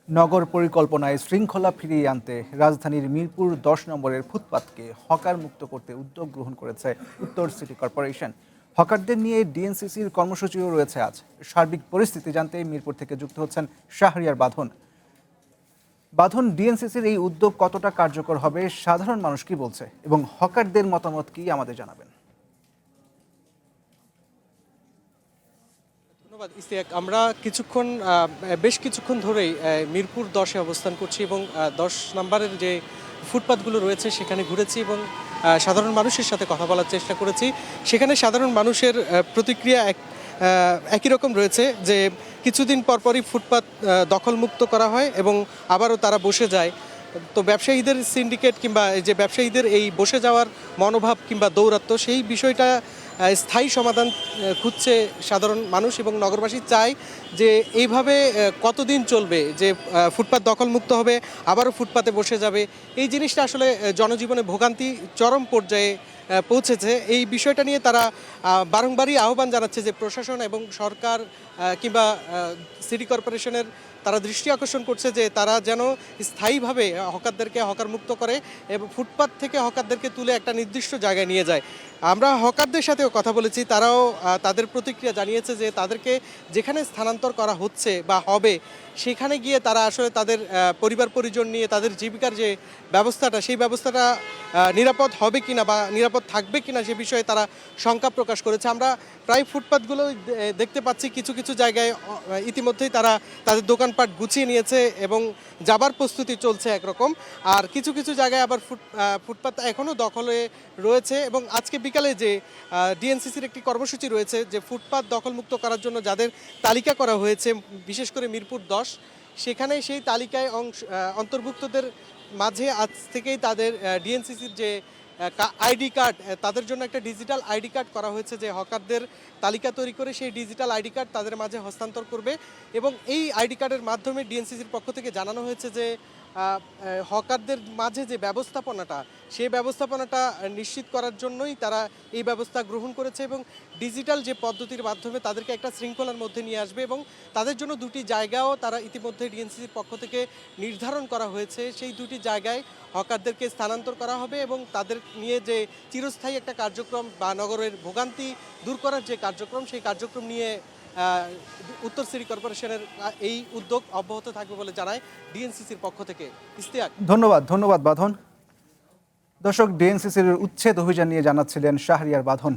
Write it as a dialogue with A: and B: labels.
A: নগর পরিকল্পনায় শৃঙ্খলা ফিরিয়ে আনতে রাজধানীর মিরপুর ১০ নম্বরের ফুটপাতকে হকার মুক্ত করতে উদ্যোগ গ্রহণ করেছে উত্তর সিটি কর্পোরেশন। হকারদের নিয়ে ডিএনসিসির কর্মসূচিও রয়েছে আজ। সার্বিক পরিস্থিতি জানতে মিরপুর থেকে যুক্ত হচ্ছেন শাহরিয়ার বাঁধন। বাঁধন, ডিএনসিসির এই উদ্যোগ কতটা কার্যকর হবে, সাধারণ মানুষ কি বলছে এবং হকারদের মতামত কি আমাদের জানাবেন।
B: ধন্যবাদ ইস্তিয়াক। আমরা বেশ কিছুক্ষণ ধরেই মিরপুর ১০-এ অবস্থান করছি এবং ১০ নম্বরের যে ফুটপাতগুলো রয়েছে সেখানে ঘুরেছি এবং সাধারণ মানুষের সাথে কথা বলার চেষ্টা করেছি। সেখানে সাধারণ মানুষের প্রতিক্রিয়া একই রকম রয়েছে যে কিছুদিন পরপরই ফুটপাত দখলমুক্ত করা হয় এবং আবারও তারা বসে যায়। তো ব্যবসায়ীদের সিন্ডিকেট কিংবা এই যে ব্যবসায়ীদের এই বসে যাওয়ার মনোভাব কিংবা দৌরাত্ম্য, সেই বিষয়টা স্থায়ী সমাধান খুঁজছে সাধারণ মানুষ এবং নগরবাসী চায় যে এইভাবে কতদিন চলবে যে ফুটপাত দখলমুক্ত হবে আবারও ফুটপাতে বসে যাবে। এই জিনিসটা আসলে জনজীবনে ভোগান্তি চরম পর্যায়ে পৌঁছেছে। এই বিষয়টা নিয়ে তারা বারংবারই আহ্বান জানাচ্ছে যে প্রশাসন এবং সরকার কিংবা সিটি কর্পোরেশনের তারা দৃষ্টি আকর্ষণ করছে যে তারা যেন স্থায়ীভাবে হকারদেরকে হকার মুক্ত করে এবং ফুটপাত থেকে হকারদেরকে তুলে একটা নির্দিষ্ট জায়গায় নিয়ে যায়। আমরা হকারদের সাথেও কথা বলেছি, তারাও তাদের প্রতিক্রিয়া জানিয়েছে যে তাদেরকে যেখানে স্থানান্তর করা হচ্ছে বা হবে সেখানে গিয়ে তারা আসলে তাদের পরিবার পরিজন নিয়ে তাদের জীবিকার যে ব্যবস্থাটা, সেই ব্যবস্থাটা নিরাপদ হবে কিনা বা নিরাপদ থাকবে কিনা সে বিষয়ে তারা শঙ্কা প্রকাশ করেছে। আমরা প্রায় ফুটপাতগুলো দেখতে পাচ্ছি কিছু কিছু জায়গায় ইতিমধ্যেই তারা তাদের দোকানপাট গুছিয়ে নিয়েছে এবং যাবার প্রস্তুতি চলছে একরকম। আর কিছু কিছু জায়গায় আবার ফুটপাত এখনও দখলে রয়েছে এবং আজকে বিকালে যে ডিএনসিসির একটি কর্মসূচি রয়েছে যে ফুটপাত দখলমুক্ত করার জন্য যাদের তালিকা করা হয়েছে, বিশেষ করে মিরপুর ১০, সেখানে সেই তালিকায় অন্তর্ভুক্তদের মাঝে আজ থেকেই তাদের ডিএনসিসির যে আইডি কার্ড, তাদের জন্য একটা ডিজিটাল আইডি কার্ড করা হয়েছে যে হকারদের তালিকা তৈরি করে সেই ডিজিটাল আইডি কার্ড তাদের মাঝে হস্তান্তর করবে এবং এই আইডি কার্ডের মাধ্যমে ডিএনসিসির পক্ষ থেকে জানানো হয়েছে যে হকারদের মাঝে যে ব্যবস্থাপনাটা, সেই ব্যবস্থাপনাটা নিশ্চিত করার জন্যই তারা এই ব্যবস্থা গ্রহণ করেছে এবং ডিজিটাল যে পদ্ধতির মাধ্যমে তাদেরকে একটা শৃঙ্খলার মধ্যে নিয়ে আসবে এবং তাদের জন্য দুটি জায়গাও তারা ইতিমধ্যে ডিএনসিসির পক্ষ থেকে নির্ধারণ করা হয়েছে। সেই দুটি জায়গায় হকারদেরকে স্থানান্তর করা হবে এবং তাদের নিয়ে যে চিরস্থায়ী একটা কার্যক্রম বা নগরের ভোগান্তি দূর করার যে কার্যক্রম, সেই কার্যক্রম নিয়ে উত্তর সিটি কর্পোরেশনের এই উদ্যোগ অব্যাহত থাকবে বলে জানায় ডিএনসিসির পক্ষ থেকে। ইস্তিয়াক,
A: ধন্যবাদ বাঁধন। দর্শক, ডিএনসিসির উচ্ছেদ অভিযান নিয়ে জানাচ্ছিলেন শাহরিয়ার বাঁধন।